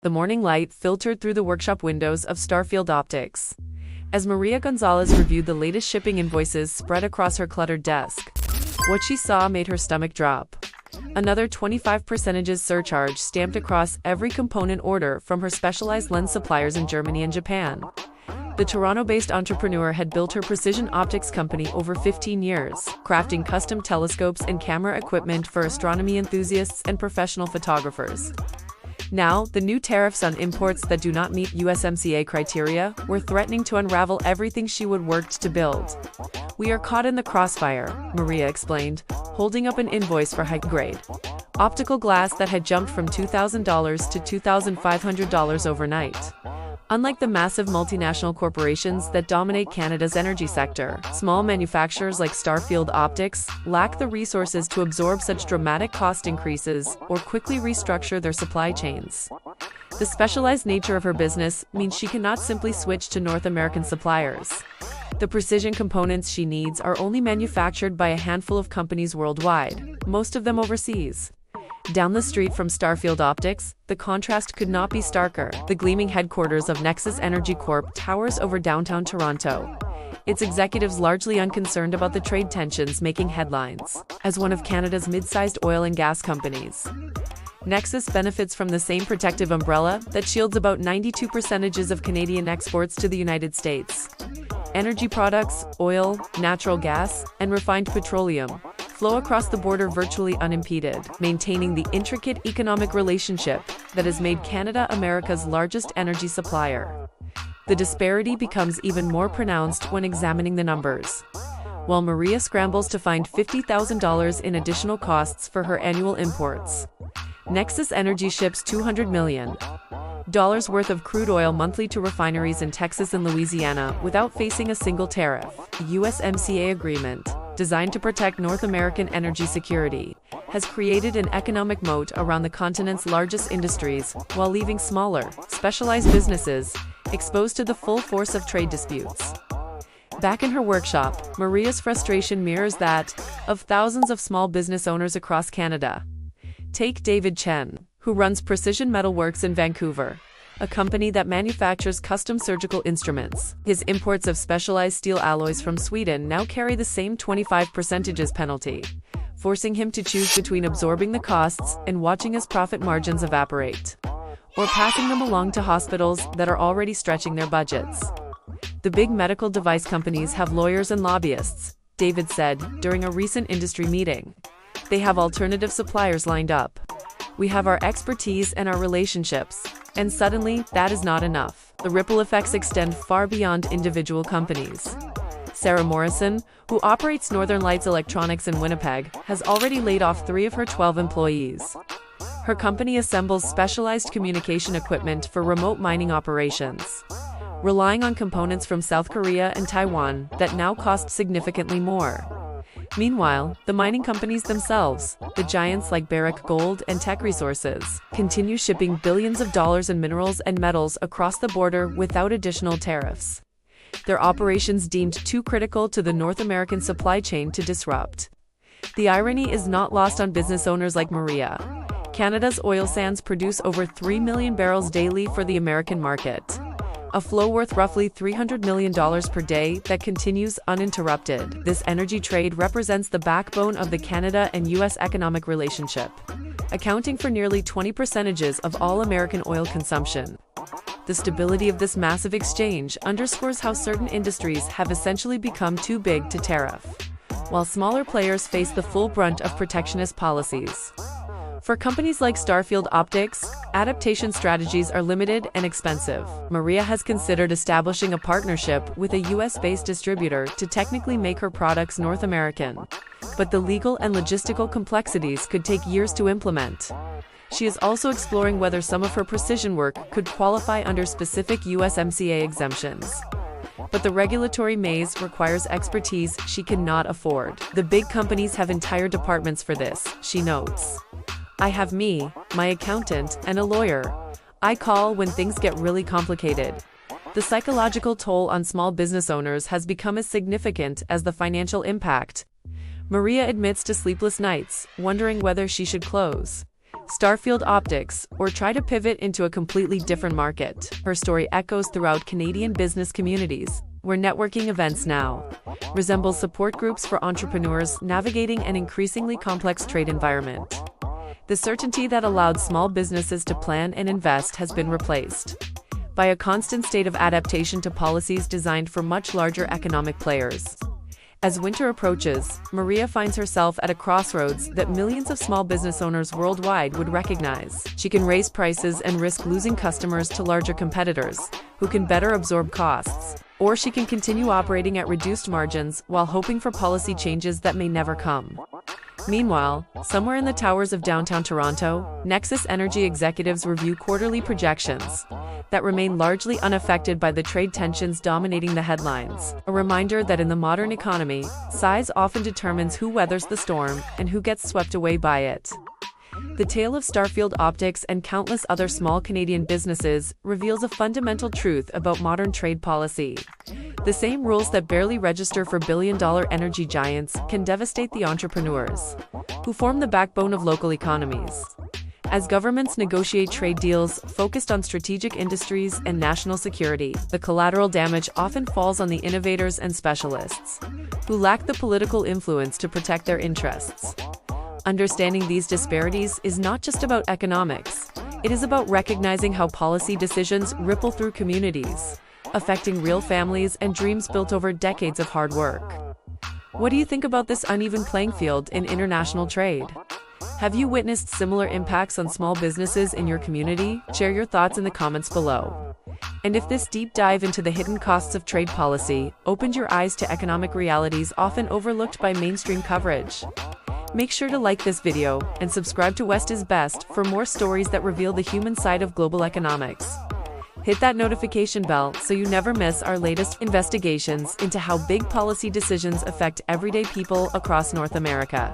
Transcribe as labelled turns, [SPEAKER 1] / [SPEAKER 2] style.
[SPEAKER 1] The morning light filtered through the workshop windows of StarField Optics. As Maria Gonzalez reviewed the latest shipping invoices spread across her cluttered desk, what she saw made her stomach drop. Another 25% surcharge stamped across every component order from her specialized lens suppliers in Germany and Japan. The Toronto-based entrepreneur had built her precision optics company over 15 years, crafting custom telescopes and camera equipment for astronomy enthusiasts and professional photographers. Now, the new tariffs on imports that do not meet USMCA criteria were threatening to unravel everything she would worked to build. "We are caught in the crossfire," Maria explained, holding up an invoice for high-grade optical glass that had jumped from $2,000 to $2,500 overnight. Unlike the massive multinational corporations that dominate Canada's energy sector, small manufacturers like StarField Optics lack the resources to absorb such dramatic cost increases or quickly restructure their supply chains. The specialized nature of her business means she cannot simply switch to North American suppliers. The precision components she needs are only manufactured by a handful of companies worldwide, most of them overseas. Down the street from StarField Optics, the contrast could not be starker. The gleaming headquarters of Nexus Energy Corp towers over downtown Toronto, its executives largely unconcerned about the trade tensions making headlines. As one of Canada's mid-sized oil and gas companies, Nexus benefits from the same protective umbrella that shields about 92% of Canadian exports to the United States. Energy products, oil, natural gas, and refined petroleum flow across the border virtually unimpeded, maintaining the intricate economic relationship that has made Canada America's largest energy supplier. The disparity becomes even more pronounced when examining the numbers. While Maria scrambles to find $50,000 in additional costs for her annual imports, Nexus Energy ships $200 million worth of crude oil monthly to refineries in Texas and Louisiana without facing a single tariff. The USMCA agreement, designed to protect North American energy security, has created an economic moat around the continent's largest industries while leaving smaller, specialized businesses exposed to the full force of trade disputes. Back in her workshop, Maria's frustration mirrors that of thousands of small business owners across Canada. Take David Chen, who runs Precision Metalworks in Vancouver, a company that manufactures custom surgical instruments. His imports of specialized steel alloys from Sweden now carry the same 25% penalty, forcing him to choose between absorbing the costs and watching his profit margins evaporate, or passing them along to hospitals that are already stretching their budgets. "The big medical device companies have lawyers and lobbyists," David said during a recent industry meeting. "They have alternative suppliers lined up. We have our expertise and our relationships, and suddenly, that is not enough." The ripple effects extend far beyond individual companies. Sarah Morrison, who operates Northern Lights Electronics in Winnipeg, has already laid off 3 of her 12 employees. Her company assembles specialized communication equipment for remote mining operations, relying on components from South Korea and Taiwan that now cost significantly more. Meanwhile, the mining companies themselves, the giants like Barrick Gold and Teck Resources, continue shipping billions of dollars in minerals and metals across the border without additional tariffs. Their operations deemed too critical to the North American supply chain to disrupt. The irony is not lost on business owners like Maria. Canada's oil sands produce over 3 million barrels daily for the American market, a flow worth roughly $300 million per day that continues uninterrupted. This energy trade represents the backbone of the Canada and U.S. economic relationship, accounting for nearly 20% of all American oil consumption. The stability of this massive exchange underscores how certain industries have essentially become too big to tariff, while smaller players face the full brunt of protectionist policies. For companies like StarField Optics, adaptation strategies are limited and expensive. Maria has considered establishing a partnership with a US-based distributor to technically make her products North American, but the legal and logistical complexities could take years to implement. She is also exploring whether some of her precision work could qualify under specific USMCA exemptions. But the regulatory maze requires expertise she cannot afford. The big companies have entire departments for this, she notes. "I have me, my accountant, and a lawyer. I call when things get really complicated." The psychological toll on small business owners has become as significant as the financial impact. Maria admits to sleepless nights, wondering whether she should close. StarField Optics, or try to pivot into a completely different market. Her story echoes throughout Canadian business communities, where networking events now resemble support groups for entrepreneurs navigating an increasingly complex trade environment. The certainty that allowed small businesses to plan and invest has been replaced by a constant state of adaptation to policies designed for much larger economic players. As winter approaches, Maria finds herself at a crossroads that millions of small business owners worldwide would recognize. She can raise prices and risk losing customers to larger competitors, who can better absorb costs, or she can continue operating at reduced margins while hoping for policy changes that may never come. Meanwhile, somewhere in the towers of downtown Toronto, Nexus Energy executives review quarterly projections that remain largely unaffected by the trade tensions dominating the headlines. A reminder that in the modern economy, size often determines who weathers the storm and who gets swept away by it. The tale of StarField Optics and countless other small Canadian businesses reveals a fundamental truth about modern trade policy. The same rules that barely register for billion-dollar energy giants can devastate the entrepreneurs who form the backbone of local economies. As governments negotiate trade deals focused on strategic industries and national security, the collateral damage often falls on the innovators and specialists who lack the political influence to protect their interests. Understanding these disparities is not just about economics. It is about recognizing how policy decisions ripple through communities, affecting real families and dreams built over decades of hard work. What do you think about this uneven playing field in international trade? Have you witnessed similar impacts on small businesses in your community? Share your thoughts in the comments below. And if this deep dive into the hidden costs of trade policy opened your eyes to economic realities often overlooked by mainstream coverage, make sure to like this video and subscribe to West is Best for more stories that reveal the human side of global economics. Hit that notification bell so you never miss our latest investigations into how big policy decisions affect everyday people across North America.